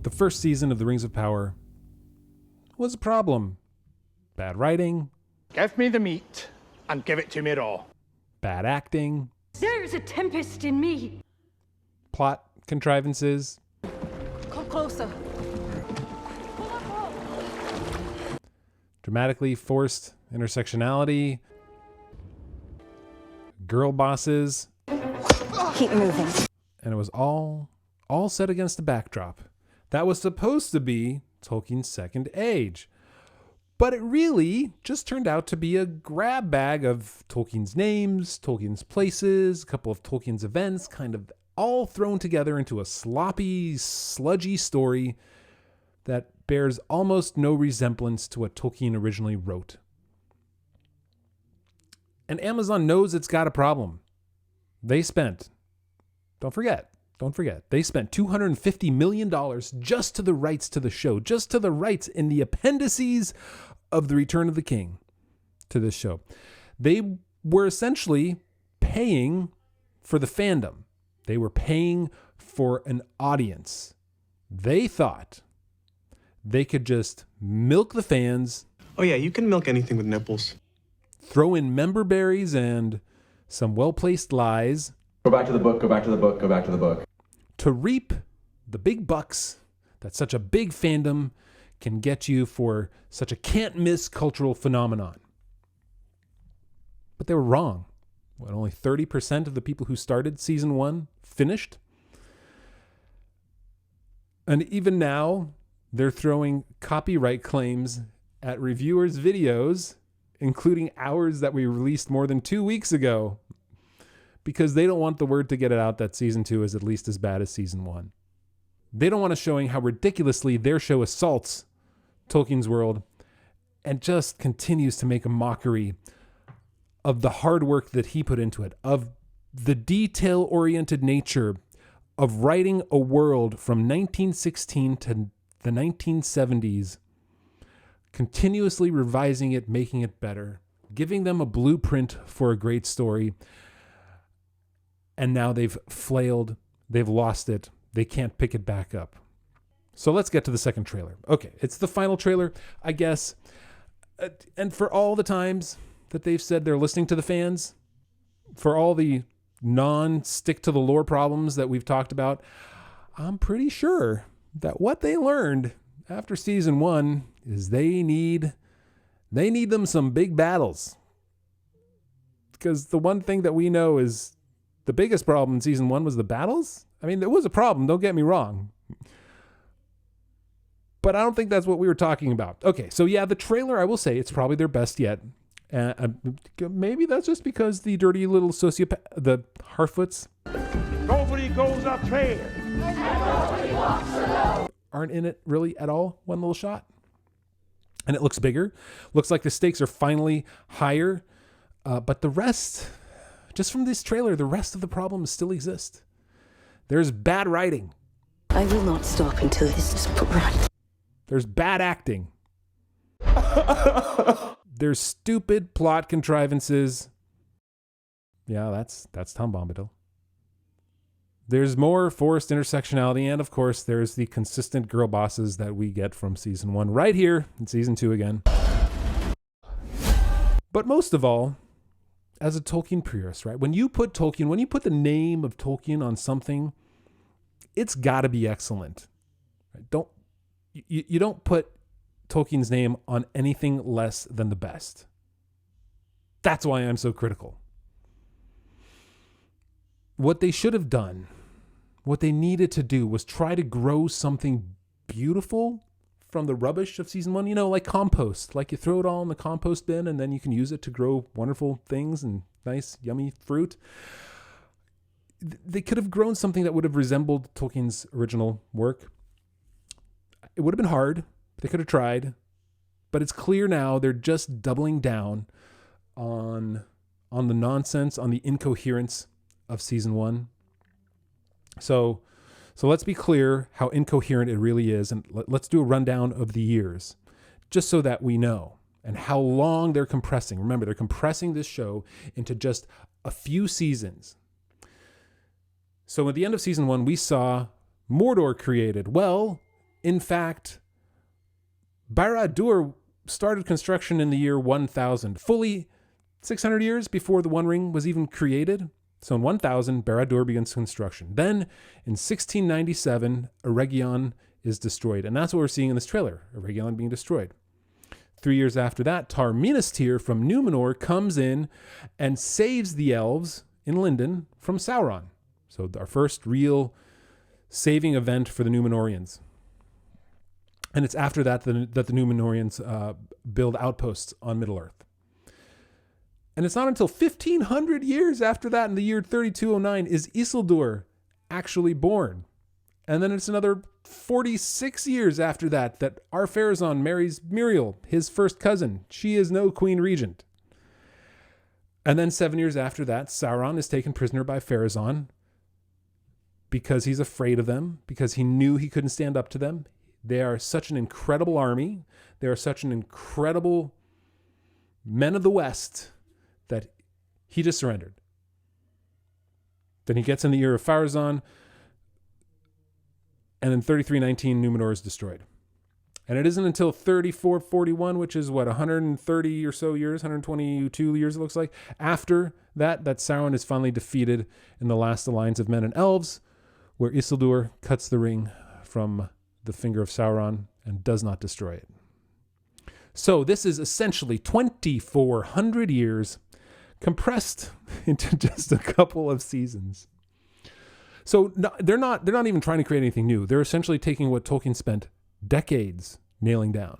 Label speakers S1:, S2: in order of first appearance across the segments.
S1: The first season of The Rings of Power was a problem. Bad writing.
S2: Give me the meat and give it to me raw.
S1: Bad acting.
S3: There is a tempest in me.
S1: Plot contrivances.
S3: Come closer.
S1: Dramatically forced intersectionality. Girl bosses.
S3: Keep moving.
S1: And it was all set against a backdrop that was supposed to be Tolkien's Second Age. But it really just turned out to be a grab bag of Tolkien's names, Tolkien's places, a couple of Tolkien's events, kind of all thrown together into a sloppy, sludgy story that bears almost no resemblance to what Tolkien originally wrote. And Amazon knows it's got a problem. They spent, don't forget, they spent $250 million just to the rights to the show, just to the rights in the appendices of The Return of the King to this show. They were essentially paying for the fandom. They were paying for an audience. They thought they could just milk the fans.
S4: Oh yeah, you can milk anything with nipples.
S1: Throw in member berries and some well-placed lies.
S5: Go back to the book, go back to the book, go back to the book.
S1: To reap the big bucks that such a big fandom can get you for such a can't-miss cultural phenomenon. But they were wrong. Only 30% of the people who started season 1 finished. And even now, they're throwing copyright claims at reviewers' videos, including ours that we released more than 2 weeks ago, because they don't want the word to get it out that season 2 is at least as bad as season 1. They don't want us showing how ridiculously their show assaults Tolkien's world and just continues to make a mockery of the hard work that he put into it, of the detail-oriented nature of writing a world from 1916 to the 1970s, continuously revising it, making it better, giving them a blueprint for a great story. And now they've flailed, they've lost it, they can't pick it back up. So let's get to the second trailer. Okay, it's the final trailer, I guess. And for all the times that they've said they're listening to the fans, for all the non-stick to the lore problems that we've talked about, I'm pretty sure that what they learned after season 1 is they need them some big battles. Because the one thing that we know is the biggest problem in season 1 was the battles. I mean, there was a problem, don't get me wrong. But I don't think that's what we were talking about. Okay, so yeah, the trailer, I will say, it's probably their best yet. Maybe that's just because the dirty little sociopath, the Harfoots,
S2: Nobody goes up here.
S1: aren't in it really at all. One little shot. And it looks bigger. Looks like the stakes are finally higher. But the rest, just from this trailer, the rest of the problems still exist. There's bad writing.
S3: I will not stop until this is put right.
S1: There's bad acting. There's stupid plot contrivances. Yeah, that's Tom Bombadil. There's more forced intersectionality, and of course, there's the consistent girl bosses that we get from season 1 right here in season 2 again. But most of all, as a Tolkien purist, right? When you put the name of Tolkien on something, it's got to be excellent. Right? You don't put Tolkien's name on anything less than the best. That's why I'm so critical. What they should have done, what they needed to do, was try to grow something beautiful from the rubbish of season 1, like compost. Like you throw it all in the compost bin and then you can use it to grow wonderful things and nice, yummy fruit. They could have grown something that would have resembled Tolkien's original work. It would have been hard. They could have tried. But it's clear now they're just doubling down on the nonsense, on the incoherence of season 1. So let's be clear how incoherent it really is, and let's do a rundown of the years, just so that we know, and how long they're compressing. Remember, they're compressing this show into just a few seasons. So at the end of season 1, we saw Mordor created. Well, in fact, Barad-dûr started construction in the year 1000, fully 600 years before the One Ring was even created. So in 1000, Barad-dûr begins construction. Then in 1697, Eregion is destroyed. And that's what we're seeing in this trailer, Eregion being destroyed. 3 years after that, Tar Minastir from Numenor comes in and saves the elves in Lindon from Sauron. So our first real saving event for the Numenorians. And it's after that that the Numenorians build outposts on Middle-earth. And it's not until 1,500 years after that, in the year 3209, is Isildur actually born. And then it's another 46 years after that Ar-Pharazôn marries Muriel, his first cousin. She is no queen regent. And then 7 years after that, Sauron is taken prisoner by Pharazôn because he's afraid of them, because he knew he couldn't stand up to them. They are such an incredible army. They are such an incredible men of the West that he just surrendered. Then he gets in the ear of Pharazôn, and in 3319, Numenor is destroyed. And it isn't until 3441, which is 130 or so years, 122 years it looks like, after that Sauron is finally defeated in the last alliance of men and elves, where Isildur cuts the ring from the finger of Sauron and does not destroy it. So this is essentially 2,400 years compressed into just a couple of seasons. So they're not even trying to create anything new. They're essentially taking what Tolkien spent decades nailing down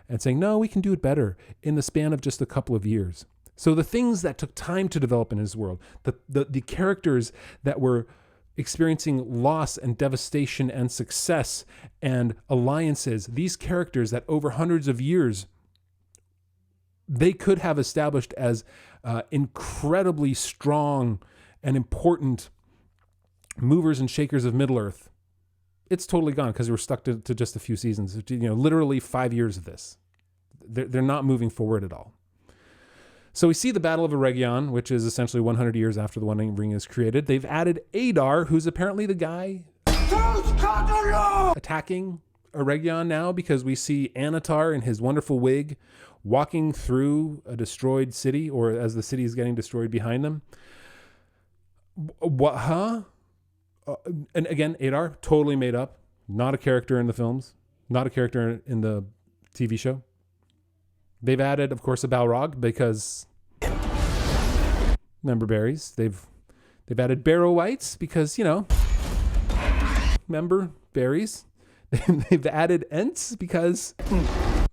S1: and saying, no, we can do it better in the span of just a couple of years. So the things that took time to develop in his world, the characters that were experiencing loss and devastation and success and alliances, these characters that over hundreds of years they could have established as incredibly strong and important movers and shakers of Middle-earth, it's totally gone because we're stuck to just a few seasons. Literally 5 years of this. They're not moving forward at all. So we see the Battle of Eregion, which is essentially 100 years after the One Ring is created. They've added Adar, who's apparently the guy attacking Eregion now, because we see Anatar in his wonderful wig walking through a destroyed city, or as the city is getting destroyed behind them. What? Huh? And again, Adar, totally made up. Not a character in the films. Not a character in the TV show. They've added, of course, a Balrog because member berries. They've added Barrow-wights because, member berries. They've added Ents because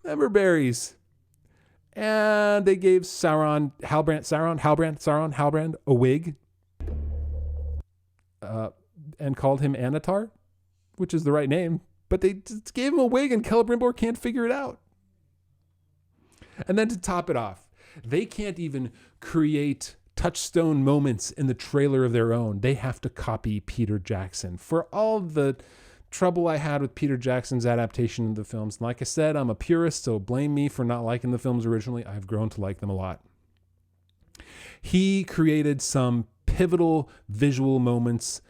S1: member berries. And they gave Halbrand a wig. And called him Anatar, which is the right name. But they just gave him a wig and Celebrimbor can't figure it out. And then to top it off, they can't even create touchstone moments in the trailer of their own. They have to copy Peter Jackson. For all the trouble I had with Peter Jackson's adaptation of the films, like I said, I'm a purist, so blame me for not liking the films originally. I've grown to like them a lot. He created some pivotal visual moments.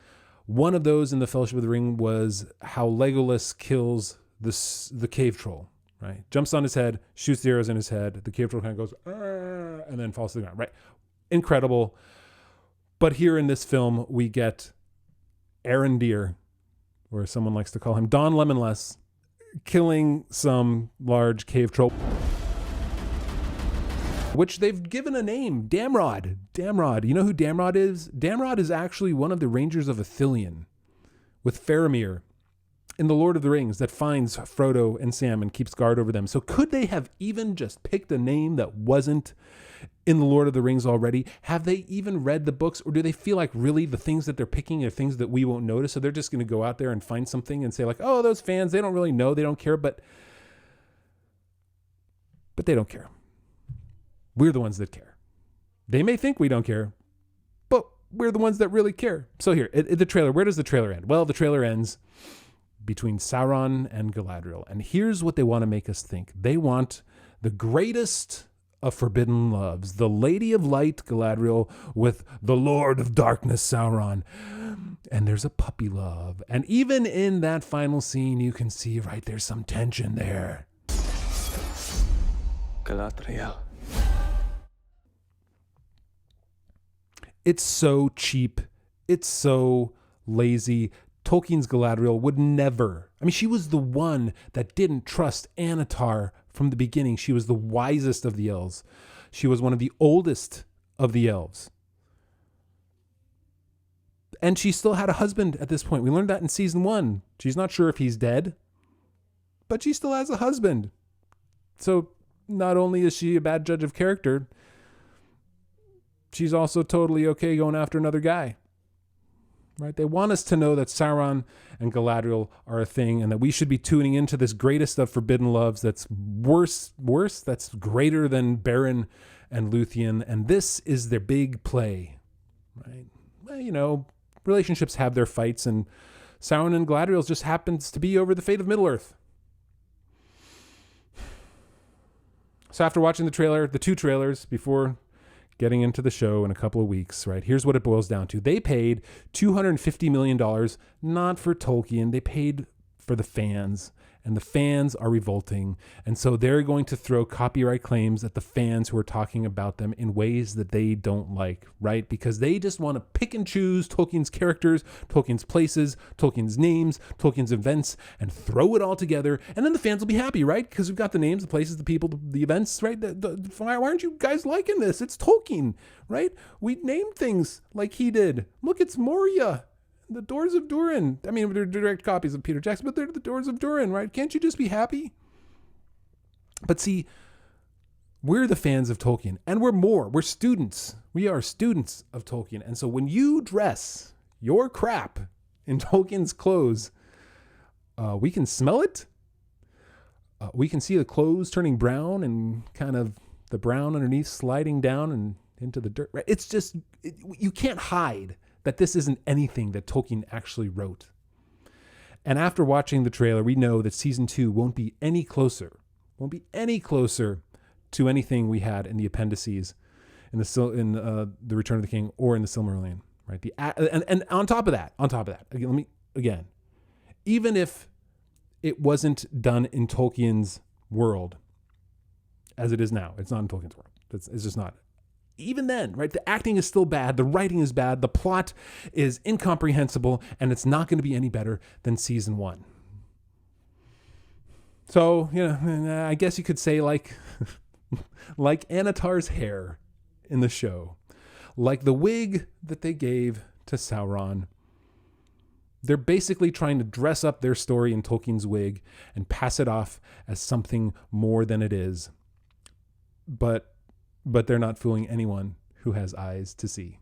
S1: One of those in The Fellowship of the Ring was how Legolas kills the cave troll. Right, jumps on his head, shoots the arrows in his head. The cave troll kind of goes, and then falls to the ground. Right, incredible. But here in this film, we get Arondir, or someone likes to call him Don Lemonless, killing some large cave troll, which they've given a name, Damrod. Damrod. You know who Damrod is? Damrod is actually one of the Rangers of Ithilien with Faramir in The Lord of the Rings that finds Frodo and Sam and keeps guard over them. So could they have even just picked a name that wasn't in The Lord of the Rings already? Have they even read the books, or do they feel like really the things that they're picking are things that we won't notice? So they're just going to go out there and find something and say like, oh, those fans, they don't really know, they don't care, but they don't care. We're the ones that care. They may think we don't care, but we're the ones that really care. So here, the trailer, where does the trailer end? Well, the trailer ends between Sauron and Galadriel. And here's what they want to make us think. They want the greatest of forbidden loves, the Lady of Light, Galadriel, with the Lord of Darkness, Sauron. And there's a puppy love. And even in that final scene, you can see, right, there's some tension there.
S6: Galadriel.
S1: It's so cheap. It's so lazy. Tolkien's Galadriel would never. I mean, she was the one that didn't trust Anatar from the beginning. She was the wisest of the elves. She was one of the oldest of the elves. And she still had a husband at this point. We learned that in season 1. She's not sure if he's dead, but she still has a husband. So not only is she a bad judge of character, she's also totally okay going after another guy. Right? They want us to know that Sauron and Galadriel are a thing, and that we should be tuning into this greatest of forbidden loves that's worse, that's greater than Beren and Luthien, and this is their big play. Right? Well, you know, relationships have their fights, and Sauron and Galadriel just happens to be over the fate of Middle-earth. So after watching the 2 trailers before getting into the show in a couple of weeks, right? Here's what it boils down to. They paid $250 million, not for Tolkien. They paid for the fans, and the fans are revolting. And so they're going to throw copyright claims at the fans who are talking about them in ways that they don't like, right? Because they just want to pick and choose Tolkien's characters, Tolkien's places, Tolkien's names, Tolkien's events, and throw it all together. And then the fans will be happy, right? Because we've got the names, the places, the people, the events, right? Why aren't you guys liking this? It's Tolkien, right? We named things like he did. Look, it's Moria. The Doors of Durin. I mean, they're direct copies of Peter Jackson, but they're the Doors of Durin, right? Can't you just be happy? But see, we're the fans of Tolkien, and we're more. We're students. We are students of Tolkien. And so when you dress your crap in Tolkien's clothes, we can smell it. We can see the clothes turning brown and kind of the brown underneath sliding down and into the dirt. Right? It's just, you can't hide that this isn't anything that Tolkien actually wrote. And after watching the trailer, we know that season 2 won't be any closer to anything we had in the appendices in the Return of the King or in the Silmarillion, right? And on top of that, again, even if it wasn't done in Tolkien's world as it is now, it's not in Tolkien's world. It's just not. Even then, right, the acting is still bad, the writing is bad, the plot is incomprehensible, and it's not going to be any better than season 1. So, you know, I guess you could say like Anatar's hair in the show, like the wig that they gave to Sauron. They're basically trying to dress up their story in Tolkien's wig and pass it off as something more than it is. But they're not fooling anyone who has eyes to see.